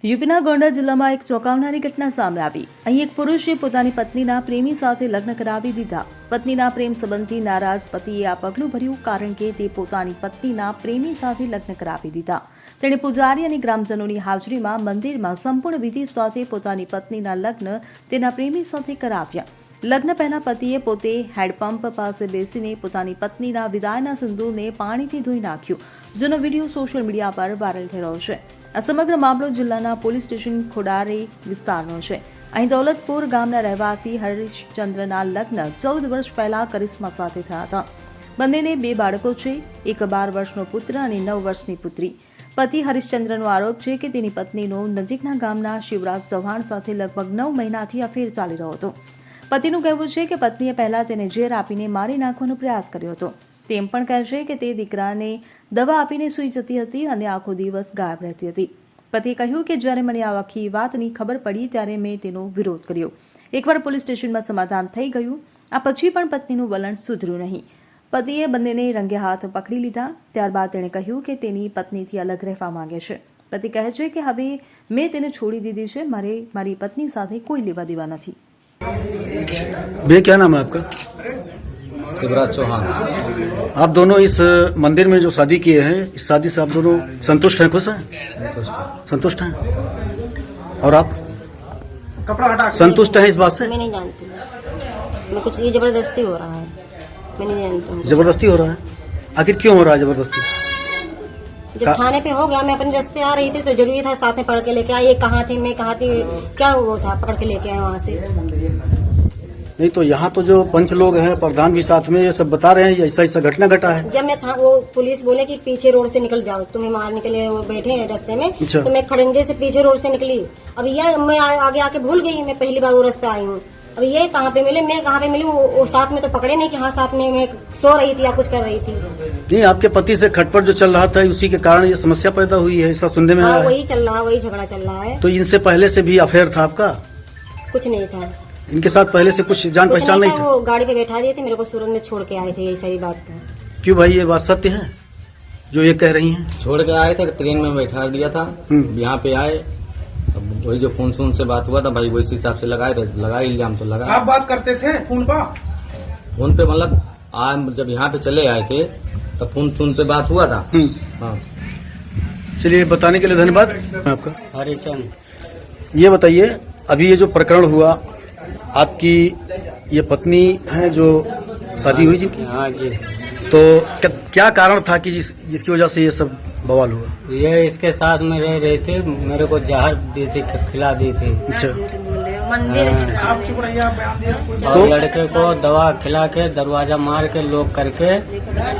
યુપીના ગોંડલ જિલ્લામાં એક ચોંકાવનારી ઘટના સામે આવી। અહીં એક પુરુષે પોતાની પત્નીના પ્રેમી સાથે લગ્ન કરાવી દીધા। પત્નીના પ્રેમ સંબંધથી નારાજ પતિએ આ પગલું ભર્યું, કારણ કે તે પોતાની પત્નીના પ્રેમી સાથે લગ્ન કરાવી દીધા। તેણે પૂજારી અને ગ્રામજનોની હાજરીમાં મંદિરમાં સંપૂર્ણ વિધિ સાથે પોતાની પત્નીના લગ્ન તેના પ્રેમી સાથે કરાવ્યા। લગ્ન પહેલા પતિએ પોતે હેન્ડપંપ પાસે બેસીને પોતાની પત્નીના વિદાયના સિંદૂરને પાણીથી ધોઈ નાખ્યું, જેનો વિડીયો સોશિયલ મીડિયા પર વાયરલ થઈ રહ્યો છે। આ સમગ્ર મામલો જિલ્લાના પોલીસ સ્ટેશન ખોડારે વિસ્તારનો છે। અહીં દૌલતપુર ગામના રહેવાસી હરીશચંદ્રના લગ્ન 14 વર્ષ પહેલા કરિશ્મા સાથે થયા હતા। બંનેને 2 બાળકો છે, એક 12 વર્ષનો પુત્ર અને 9 વર્ષની પુત્રી। પતિ હરીશચંદ્રનો આરોપ છે કે તેની પત્નીનો નજીકના ગામના શિવરાજ ચૌહાણ સાથે લગભગ 9 મહિનાથી અફેર ચાલી રહ્યો હતો। પતિનું કહેવું છે કે પત્નીએ પહેલા તેને ઝેર આપીને મારી નાખવાનો પ્રયાસ કર્યો હતો। તેમ પણ કહે છે કે તે દીકરાને દવા આપીને સૂઈ જતી હતી અને આખો દિવસ ગાયબ રહેતી હતી। પતિએ કહ્યું કે જ્યારે મને આ આખી વાતની ખબર પડી ત્યારે મેં તેનો વિરોધ કર્યો। એકવાર પોલીસ સ્ટેશનમાં સમાધાન થઈ ગયું, આ પછી પણ પત્નીનું વલણ સુધર્યું નહીં। પતિએ બંનેને રંગે હાથ પકડી લીધા। ત્યારબાદ તેણે કહ્યું કે તેની પત્નીથી અલગ રહેવા માંગે છે। પતિ કહે છે કે હવે મેં તેને છોડી દીધી છે, મારે મારી પત્ની સાથે કોઈ લેવા દેવા નથી। भैया क्या नाम है आपका? शिवराज चौहान। आप दोनों इस मंदिर में जो शादी किए हैं, इस शादी से आप दोनों संतुष्ट हैं, खुश हैं? संतुष्ट हैं। और आप कपड़ा हटा संतुष्ट हैं इस बात से? मैं नहीं जानती, मैं कुछ ये जबरदस्ती हो रहा है, मैं नहीं जानती हूँ। जबरदस्ती हो रहा है? आखिर क्यों हो रहा है जबरदस्ती? जब थाने पे हो गया, मैं अपने रास्ते आ रही थी तो जरूरी था साथ में पकड़ के लेके आए। ये कहाँ थे, मैं कहाँ थी, क्या वो था, पकड़ के लेके आए वहाँ से। नहीं तो यहाँ तो जो पंच लोग हैं, प्रधान भी साथ में, ये सब बता रहे हैं ये ऐसा ऐसा घटना घटा है। जब मैं था वो पुलिस बोले कि पीछे रोड से निकल जाओ, तुम्हें मारने के लिए वो बैठे हैं रास्ते में। अच्छा। तो मैं खड़ंजे से पीछे रोड से निकली। अब ये मैं आगे आके भूल गई, मैं पहली बार वो रास्ते आई हूँ। अब ये कहाँ पे मिले, मैं कहाँ पे मिली, वो साथ में तो पकड़े नहीं कि हाँ साथ में मैं सो रही थी या कुछ कर रही थी। नहीं, आपके पति से खटपट जो चल रहा था उसी के कारण ये समस्या पैदा हुई है, ऐसा सुनने में आया है। वही चल रहा, वही झगड़ा चल रहा है। तो इनसे पहले से भी अफेयर था आपका? कुछ नहीं था इनके साथ पहले से कुछ जान पहचान नहीं था? वो गाड़ी पे बैठा दिए थे, मेरे को सूरत में छोड़ के आए थे, यही सारी बात था। क्यों भाई, ये बात सत्य है जो ये कह रही हैं? छोड़ के आए थे, ट्रेन में बैठा दिया था, यहाँ पे आए, अब वही जो फोन से बात हुआ था भाई वही हिसाब से लगा इल्जाम तो लगा। आप बात करते थे फोन पर? फोन पे मतलब आज जब यहाँ पे चले आए थे तब फोन पे बात हुआ था। हाँ। चलिए, बताने के लिए धन्यवाद आपका। हरिचंद। ये बताइए, अभी ये जो प्रकरण हुआ, आपकी ये पत्नी है जो शादी हुई जिनकी? हाँ जी। तो क्या कारण था कि जिसकी वजह से ये सब बवाल हुआ? ये इसके साथ में रह रहे थे, मेरे को जहर दी थी, खिला दी थी। अच्छा। आप चुप रहिए, आप बयान दिया। और लड़के को दवा खिला के दरवाजा मार के लॉक करके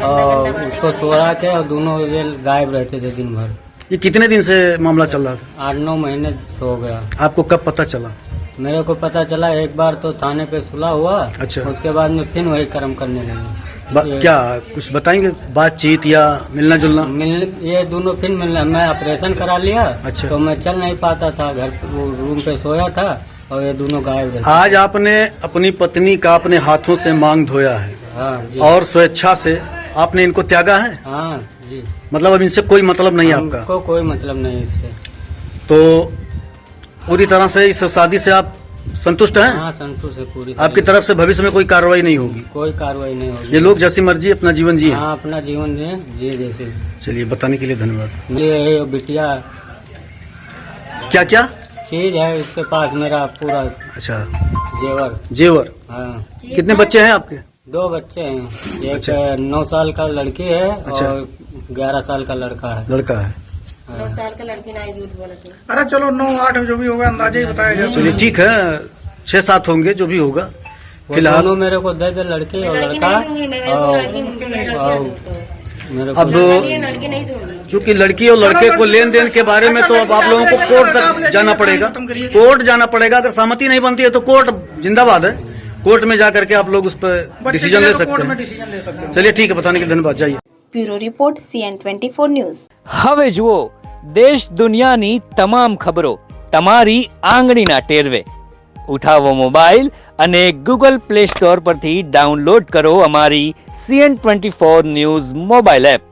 और उसको चोरा के और दोनों ये गायब रहते थे दिन भर। ये कितने दिन से मामला चल रहा था? 8-9 महीने हो गया। आपको कब पता चला? मेरे को पता चला एक बार तो थाने पे सुलह हुआ। अच्छा। उसके बाद में फिर वही कर्म करने लगे। क्या कुछ बताएंगे, बातचीत या मिलना जुलना? ये दोनों फिर मिलना, मैं ऑपरेशन करा लिया। अच्छा। तो मैं चल नहीं पाता था, घर वो रूम पे सोया था और ये दोनों गायब रहते। आज आपने अपनी पत्नी का अपने हाथों से मांग धोया है। हाँ जी। और स्वेच्छा से आपने इनको त्यागा है? हाँ जी। मतलब अब इनसे कोई मतलब नहीं है आपका? हमको कोई मतलब नहीं इससे। तो पूरी तरह से इस शादी से आप संतुष्ट हैं? हाँ, संतुष्ट है पूरी। आपकी तरफ से भविष्य में कोई कार्रवाई नहीं होगी? कोई कार्रवाई नहीं होगी। ये लोग जैसी मर्जी अपना जीवन जिए? हाँ, अपना जीवन जिए जैसे। चलिए, बताने के लिए धन्यवाद। ये बिटिया क्या क्या चीज है इसके पास, मेरा पूरा अच्छा जेवर। जेवर? हाँ। कितने बच्चे हैं आपके? 2 बच्चे हैं, एक अच्छा। 9 साल का लड़की है। अच्छा। और 11 साल का लड़का है। लड़का है। 9 साल का लड़की ना झूठ बोला था। अरे चलो 9-8 जो भी होगा अंदाजे ही बताया जाए। चलिए ठीक है, 6-7 होंगे जो भी होगा। वो फिलहाल दोनों मेरे को दे लड़की और लड़की लड़का। नहीं दूंगी मैं, मेरे को लड़की और मेरे को अब लड़की नहीं दूंगी। चूंकि लड़की और लड़के को लेन देन के बारे में तो अब आप लोगों को कोर्ट तक जाना पड़ेगा। कोर्ट जाना पड़ेगा, अगर सहमति नहीं बनती है तो कोर्ट जिंदाबाद है। कोर्ट में जाकर के आप लोग उस पर डिसीजन ले सकते हैं। चलिए ठीक है, बताने के लिए धन्यवाद। जाइए। Bureau report CN24 news. હવે જુઓ દેશ દુનિયાની તમામ ખબરો તમારી આંગળીના ટેરવે। ઉઠાવો મોબાઈલ અને Google Play Store પરથી ડાઉનલોડ કરો અમારી CN24 ન્યૂઝ મોબાઈલ એપ।